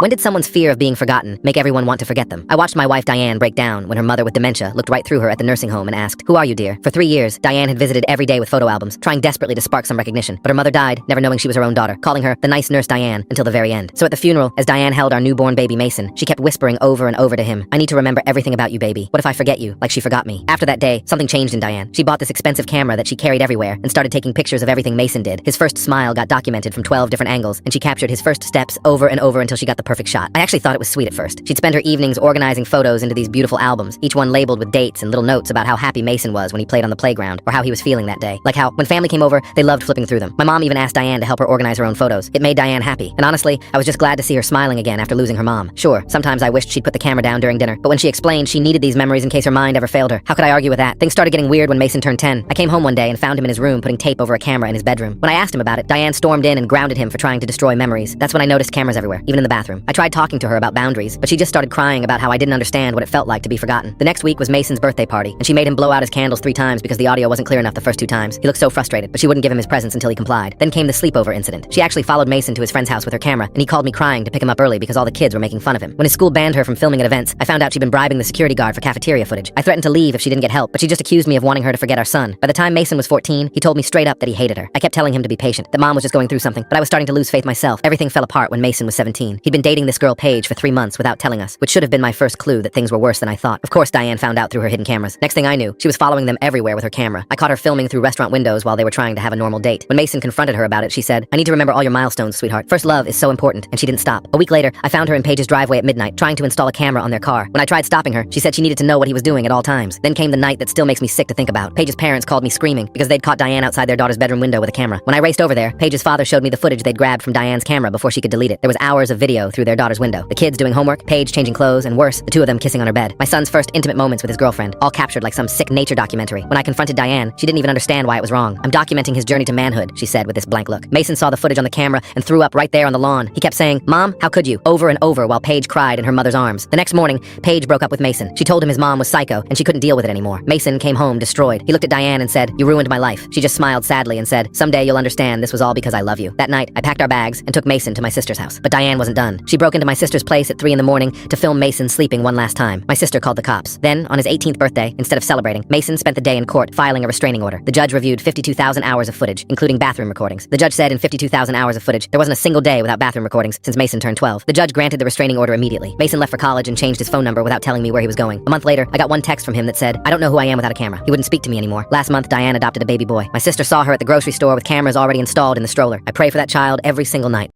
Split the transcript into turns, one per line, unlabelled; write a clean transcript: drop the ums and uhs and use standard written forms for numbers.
When did someone's fear of being forgotten make everyone want to forget them? I watched my wife Diane break down when her mother with dementia looked right through her at the nursing home and asked, "Who are you, dear?" For 3 years, Diane had visited every day with photo albums, trying desperately to spark some recognition. But her mother died, never knowing she was her own daughter, calling her the nice nurse Diane until the very end. So at the funeral, as Diane held our newborn baby Mason, she kept whispering over and over to him, "I need to remember everything about you, baby. What if I forget you, like she forgot me?" After that day, something changed in Diane. She bought this expensive camera that she carried everywhere and started taking pictures of everything Mason did. His first smile got documented from 12 different angles, and she captured his first steps over and over until she got the perfect shot. I actually thought it was sweet at first. She'd spend her evenings organizing photos into these beautiful albums, each one labeled with dates and little notes about how happy Mason was when he played on the playground, or how he was feeling that day. Like how, when family came over, they loved flipping through them. My mom even asked Diane to help her organize her own photos. It made Diane happy, and honestly, I was just glad to see her smiling again after losing her mom. Sure, sometimes I wished she'd put the camera down during dinner, but when she explained she needed these memories in case her mind ever failed her, how could I argue with that? Things started getting weird when Mason turned 10. I came home one day and found him in his room putting tape over a camera in his bedroom. When I asked him about it, Diane stormed in and grounded him for trying to destroy memories. That's when I noticed cameras everywhere, even in the bathroom. I tried talking to her about boundaries, but she just started crying about how I didn't understand what it felt like to be forgotten. The next week was Mason's birthday party, and she made him blow out his candles 3 times because the audio wasn't clear enough the first 2 times. He looked so frustrated, but she wouldn't give him his presents until he complied. Then came the sleepover incident. She actually followed Mason to his friend's house with her camera, and he called me crying to pick him up early because all the kids were making fun of him. When his school banned her from filming at events, I found out she'd been bribing the security guard for cafeteria footage. I threatened to leave if she didn't get help, but she just accused me of wanting her to forget our son. By the time Mason was 14, he told me straight up that he hated her. I kept telling him to be patient, that mom was just going through something, but I was starting to lose faith myself. Everything fell apart when Mason was 17. He'd been dating this girl Paige for 3 months without telling us, which should have been my first clue that things were worse than I thought. Of course, Diane found out through her hidden cameras. Next thing I knew, she was following them everywhere with her camera. I caught her filming through restaurant windows while they were trying to have a normal date. When Mason confronted her about it, she said, "I need to remember all your milestones, sweetheart. First love is so important," and she didn't stop. A week later, I found her in Paige's driveway at midnight, trying to install a camera on their car. When I tried stopping her, she said she needed to know what he was doing at all times. Then came the night that still makes me sick to think about. Paige's parents called me screaming because they'd caught Diane outside their daughter's bedroom window with a camera. When I raced over there, Paige's father showed me the footage they'd grabbed from Diane's camera before she could delete it. There was hours of video through their daughter's window. The kids doing homework, Paige changing clothes, and worse, the 2 of them kissing on her bed. My son's first intimate moments with his girlfriend, all captured like some sick nature documentary. When I confronted Diane, she didn't even understand why it was wrong. "I'm documenting his journey to manhood," she said with this blank look. Mason saw the footage on the camera and threw up right there on the lawn. He kept saying, "Mom, how could you?" over and over while Paige cried in her mother's arms. The next morning, Paige broke up with Mason. She told him his mom was psycho and she couldn't deal with it anymore. Mason came home destroyed. He looked at Diane and said, "You ruined my life." She just smiled sadly and said, "Someday you'll understand this was all because I love you." That night, I packed our bags and took Mason to my sister's house. But Diane wasn't done. She broke into my sister's place at 3 in the morning to film Mason sleeping one last time. My sister called the cops. Then, on his 18th birthday, instead of celebrating, Mason spent the day in court filing a restraining order. The judge reviewed 52,000 hours of footage, including bathroom recordings. The judge said in 52,000 hours of footage, there wasn't a single day without bathroom recordings since Mason turned 12. The judge granted the restraining order immediately. Mason left for college and changed his phone number without telling me where he was going. A month later, I got one text from him that said, "I don't know who I am without a camera." He wouldn't speak to me anymore. Last month, Diane adopted a baby boy. My sister saw her at the grocery store with cameras already installed in the stroller. I pray for that child every single night.